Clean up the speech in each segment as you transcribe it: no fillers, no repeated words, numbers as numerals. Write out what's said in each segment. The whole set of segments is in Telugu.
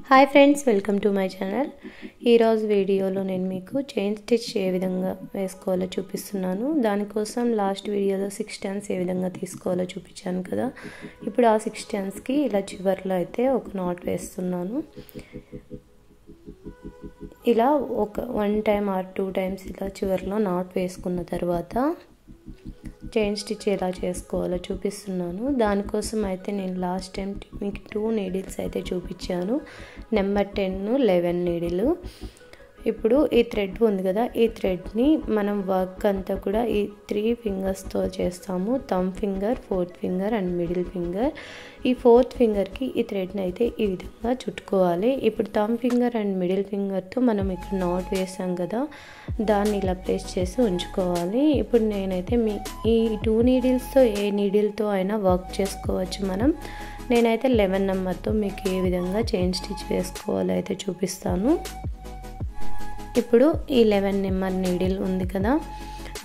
Hi friends, welcome to my channel. ఈరోజు వీడియోలో నేను మీకు చైన్ స్టిచ్ ఏ విధంగా వేసుకోవాలో చూపిస్తున్నాను. దానికోసం లాస్ట్ వీడియోలో 6 టర్న్స్ ఏ విధంగా తీసుకోవాలో చూపించాను కదా. ఇప్పుడు ఆ 6 టర్న్స్కి ఇలా చివర్లో అయితే ఒక నాట్ వేస్తున్నాను. ఇలా ఒక 1 టైం ఆర్ 2 టైమ్స్ ఇలా చివర్లో నాట్ వేసుకున్న తర్వాత చైన్ స్టిచ్ ఎలా చేసుకోవాలో చూపిస్తున్నాను. దానికోసం అయితే నేను లాస్ట్ టైం మీకు 2 నీడిల్స్ అయితే చూపించాను, నెంబర్ 10, 11 నీడిల్. ఇప్పుడు ఈ థ్రెడ్ ఉంది కదా, ఈ థ్రెడ్ని మనం వర్క్ అంతా కూడా ఈ 3 ఫింగర్స్తో చేస్తాము. Thumb finger, 4th finger and middle finger. ఈ 4th ఫింగర్కి ఈ థ్రెడ్ని అయితే ఈ విధంగా చుట్టుకోవాలి. ఇప్పుడు థంబ్ ఫింగర్ అండ్ మిడిల్ ఫింగర్తో మనం ఇక్కడ నాట్ వేసాం కదా, దాన్ని ఇలా ప్లేస్ చేసి ఉంచుకోవాలి. ఇప్పుడు నేనైతే ఈ 2 నీడిల్స్తో ఏ నీడిల్తో అయినా వర్క్ చేసుకోవచ్చు మనం. నేనైతే 11 నెంబర్తో మీకు ఏ విధంగా చైన్ స్టిచ్ వేసుకోవాలో అయితే చూపిస్తాను. ఇప్పుడు ఈ 11 నెంబర్ నీడిల్ ఉంది కదా,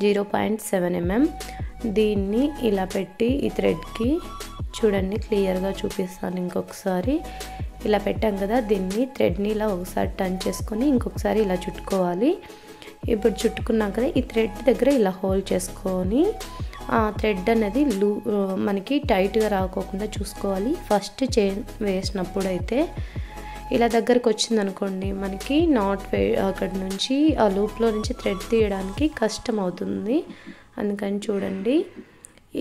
0.7 mm, దీన్ని ఇలా పెట్టి ఈ థ్రెడ్కి చూడండి, క్లియర్గా చూపిస్తాను ఇంకొకసారి. ఇలా పెట్టాం కదా, దీన్ని థ్రెడ్ని ఇలా ఒకసారి టర్న్ చేసుకొని ఇంకొకసారి ఇలా చుట్టుకోవాలి. ఇప్పుడు చుట్టుకున్నాం కదా, ఈ థ్రెడ్ దగ్గర ఇలా హోల్డ్ చేసుకొని ఆ థ్రెడ్ అనేది మనకి టైట్గా రాకోకుండా చూసుకోవాలి. ఫస్ట్ చైన్ వేసినప్పుడు అయితే ఇలా దగ్గరకు వచ్చింది అనుకోండి, మనకి నాట్ అక్కడ నుంచి ఆ లూప్లో నుంచి థ్రెడ్ తీయడానికి కష్టం అవుతుంది. అందుకని చూడండి,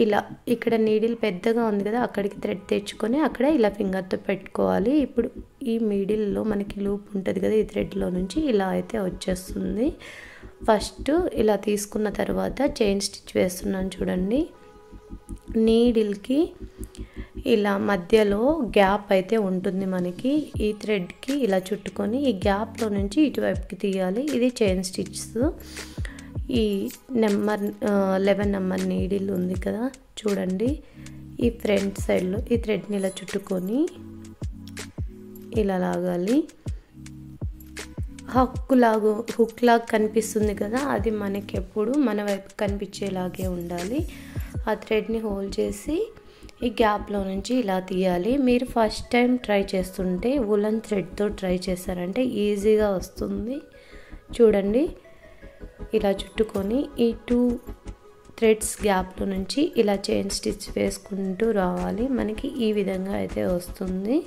ఇలా ఇక్కడ నీడిల్ పెద్దగా ఉంది కదా, అక్కడికి థ్రెడ్ తెచ్చుకొని అక్కడ ఇలా ఫింగర్తో పెట్టుకోవాలి. ఇప్పుడు ఈ మిడిల్లో మనకి లూప్ ఉంటుంది కదా, ఈ థ్రెడ్లో నుంచి ఇలా అయితే వచ్చేస్తుంది. ఫస్ట్ ఇలా తీసుకున్న తర్వాత చైన్ స్టిచ్ వేస్తున్నాను చూడండి. నీడిల్కి ఇలా మధ్యలో గ్యాప్ అయితే ఉంటుంది మనకి, ఈ థ్రెడ్కి ఇలా చుట్టుకొని ఈ గ్యాప్లో నుంచి ఇటువైపుకి తీయాలి. ఇది చైన్ స్టిచ్స్. ఈ 11 నెంబర్ నీడిల్ ఉంది కదా చూడండి, ఈ ఫ్రంట్ సైడ్లో ఈ థ్రెడ్ని ఇలా చుట్టుకొని ఇలా లాగాలి. హుక్ లాగా కనిపిస్తుంది కదా, అది మనకి ఎప్పుడు మన వైపు కనిపించేలాగే ఉండాలి. ఆ థ్రెడ్ని హోల్డ్ చేసి ఈ గ్యాప్లో నుంచి ఇలా తీయాలి. మీరు ఫస్ట్ టైం ట్రై చేస్తుంటే వులన్ థ్రెడ్తో ట్రై చేశారంటే ఈజీగా వస్తుంది. చూడండి, ఇలా చుట్టుకొని ఈ 2 థ్రెడ్స్ గ్యాప్లో నుంచి ఇలా చైన్ స్టిచ్ వేసుకుంటూ రావాలి. మనకి ఈ విధంగా అయితే వస్తుంది.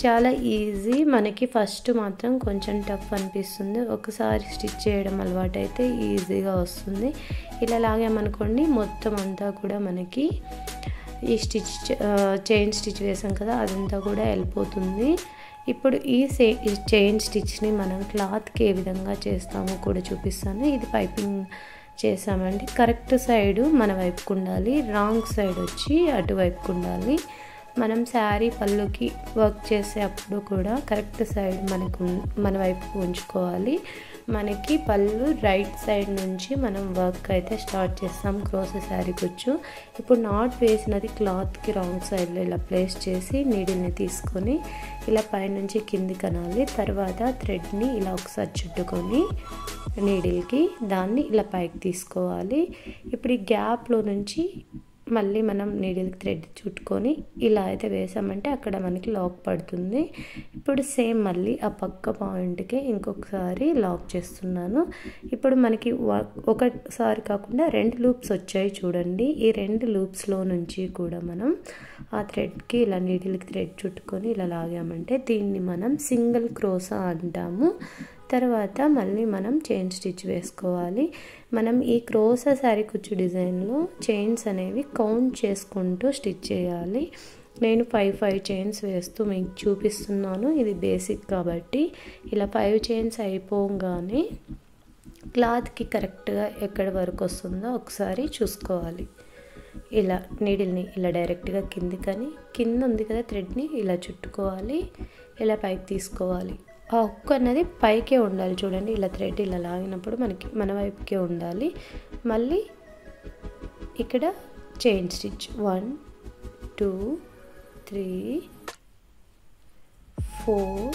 చాలా ఈజీ. మనకి ఫస్ట్ మాత్రం కొంచెం టఫ్ అనిపిస్తుంది, ఒకసారి స్టిచ్ చేయడం అలవాటు అయితే ఈజీగా వస్తుంది. ఇలా లాగామనుకోండి, మొత్తం అంతా కూడా మనకి ఈ చైన్ స్టిచ్ వేసాం కదా, అదంతా కూడా వెళ్ళిపోతుంది. ఇప్పుడు ఈ చైన్ స్టిచ్ని మనం క్లాత్కి ఏ విధంగా చేస్తామో కూడా చూపిస్తాను. ఇది పైపింగ్ చేసామండి, కరెక్ట్ సైడు మన వైపుకు ఉండాలి, రాంగ్ సైడ్ వచ్చి అటువైపుకు ఉండాలి. మనం శారీ పళ్ళుకి వర్క్ చేసేటప్పుడు కూడా కరెక్ట్ సైడ్ మన వైపుకు ఉంచుకోవాలి. మనకి పళ్ళు రైట్ సైడ్ నుంచి మనం వర్క్ అయితే స్టార్ట్ చేస్తాం క్రోషే శారీ కుచ్చు. ఇప్పుడు నాట్ వేసినది క్లాత్కి రాంగ్ సైడ్లో ఇలా ప్లేస్ చేసి నీడిల్ని తీసుకొని ఇలా పైనుంచి కిందికి అనాలి. తర్వాత థ్రెడ్ని ఇలా ఒకసారి చుట్టుకొని నీడిల్కి దాన్ని ఇలా పైకి తీసుకోవాలి. ఇప్పుడు ఈ గ్యాప్లో నుంచి మళ్ళీ మనం నీడిల్కి థ్రెడ్ చుట్టుకొని ఇలా అయితే వేసామంటే అక్కడ మనకి లాక్ పడుతుంది. ఇప్పుడు సేమ్ మళ్ళీ ఆ పక్క పాయింట్కి ఇంకొకసారి లాక్ చేస్తున్నాను. ఇప్పుడు మనకి ఒకసారి కాకుండా 2 లూప్స్ వచ్చాయి చూడండి. ఈ 2 లూప్స్లో నుంచి కూడా మనం ఆ థ్రెడ్కి ఇలా నీడిల్కి థ్రెడ్ చుట్టుకొని ఇలా లాగామంటే దీన్ని మనం సింగిల్ క్రోషా అంటాము. తర్వాత మళ్ళీ మనం చైన్ స్టిచ్ వేసుకోవాలి. మనం ఈ క్రోషా శారీ కుచ్చు డిజైన్లో చైన్స్ అనేవి కౌంట్ చేసుకుంటూ స్టిచ్ చేయాలి. నేను 5 చైన్స్ వేస్తూ మీకు చూపిస్తున్నాను. ఇది బేసిక్ కాబట్టి ఇలా 5 చైన్స్ అయిపోగానే క్లాత్కి కరెక్ట్గా ఎక్కడి వరకు వస్తుందో ఒకసారి చూసుకోవాలి. ఇలా నీడిల్ని ఇలా డైరెక్ట్గా కింద ఉంది కదా థ్రెడ్ని ఇలా చుట్టుకోవాలి, ఇలా పైకి తీసుకోవాలి. ఆ హుక్ అన్నది పైకే ఉండాలి చూడండి. ఇలా థ్రెడ్ ఇలా లాగినప్పుడు మన వైపుకే ఉండాలి. మళ్ళీ ఇక్కడ చైన్ స్టిచ్ 1 2 3 4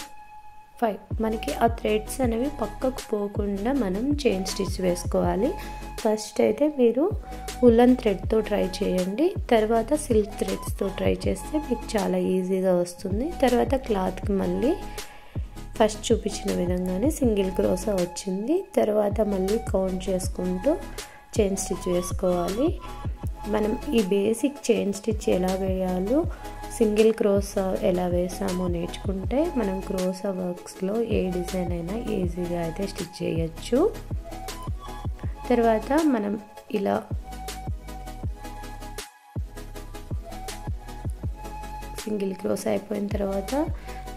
5 మనకి ఆ థ్రెడ్స్ అనేవి పక్కకు పోకుండా మనం చైన్ స్టిచ్ వేసుకోవాలి. ఫస్ట్ అయితే మీరు ఉలన్ థ్రెడ్తో ట్రై చేయండి, తర్వాత సిల్క్ థ్రెడ్స్తో ట్రై చేస్తే మీకు చాలా ఈజీగా వస్తుంది. తర్వాత క్లాత్కి మళ్ళీ ఫస్ట్ చూపించిన విధంగానే సింగిల్ క్రోసా వచ్చింది. తర్వాత మళ్ళీ కౌంట్ చేసుకుంటూ చైన్ స్టిచ్ వేసుకోవాలి. మనం ఈ బేసిక్ చైన్ స్టిచ్ ఎలా వేయాలో, సింగిల్ క్రోసా ఎలా వేసామో నేర్చుకుంటే మనం క్రోసా వర్క్స్లో ఏ డిజైన్ అయినా ఈజీగా అయితే స్టిచ్ చేయొచ్చు. తర్వాత మనం ఇలా సింగిల్ క్రోసా అయిపోయిన తర్వాత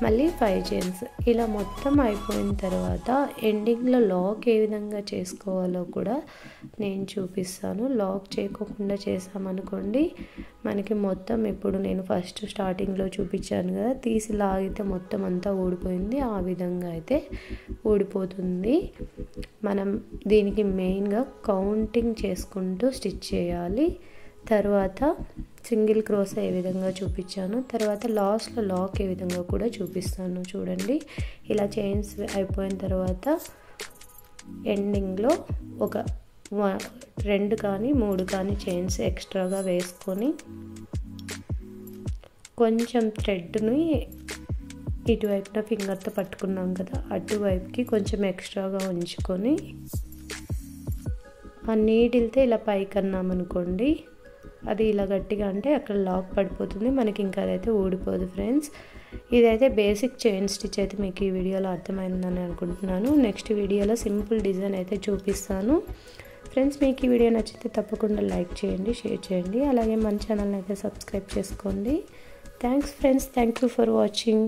మళ్ళీ 5 చైన్స్ ఇలా మొత్తం అయిపోయిన తర్వాత ఎండింగ్లో లాక్ ఏ విధంగా చేసుకోవాలో కూడా నేను చూపిస్తాను. లాక్ చేయకుండా చేసామనుకోండి మనకి మొత్తం, ఇప్పుడు నేను ఫస్ట్ స్టార్టింగ్లో చూపించాను కదా, తీసి లాగితే మొత్తం అంతా ఊడిపోయింది, ఆ విధంగా అయితే ఊడిపోతుంది. మనం దీనికి మెయిన్గా కౌంటింగ్ చేసుకుంటూ స్టిచ్ చేయాలి. తర్వాత సింగిల్ క్రోసా ఏ విధంగా చూపించాను, తర్వాత లాస్ట్లో లాక్ ఏ విధంగా కూడా చూపిస్తాను. చూడండి, ఇలా చైన్స్ అయిపోయిన తర్వాత ఎండింగ్లో ఒక 2 కానీ 3 కానీ చైన్స్ ఎక్స్ట్రాగా వేసుకొని కొంచెం థ్రెడ్ని ఇటువైపున ఫింగర్తో పట్టుకున్నాం కదా, అటువైపుకి కొంచెం ఎక్స్ట్రాగా ఉంచుకొని ఆ నీడిల్తో ఇలా పైకి అన్నామనుకోండి, అది ఇలా గట్టిగా అంటే అక్కడ లాక్ పడిపోతుంది, మనకి ఇంకా అదైతే ఊడిపోదు ఫ్రెండ్స్. ఇదైతే బేసిక్ చైన్ స్టిచ్ అయితే మీకు ఈ వీడియోలో అర్థమైందని అనుకుంటున్నాను. నెక్స్ట్ వీడియోలో సింపుల్ డిజైన్ అయితే చూపిస్తాను. ఫ్రెండ్స్, మీకు ఈ వీడియో నచ్చితే తప్పకుండా లైక్ చేయండి, షేర్ చేయండి, అలాగే మన ఛానల్ని అయితే సబ్స్క్రైబ్ చేసుకోండి. Thanks friends, thank you for watching.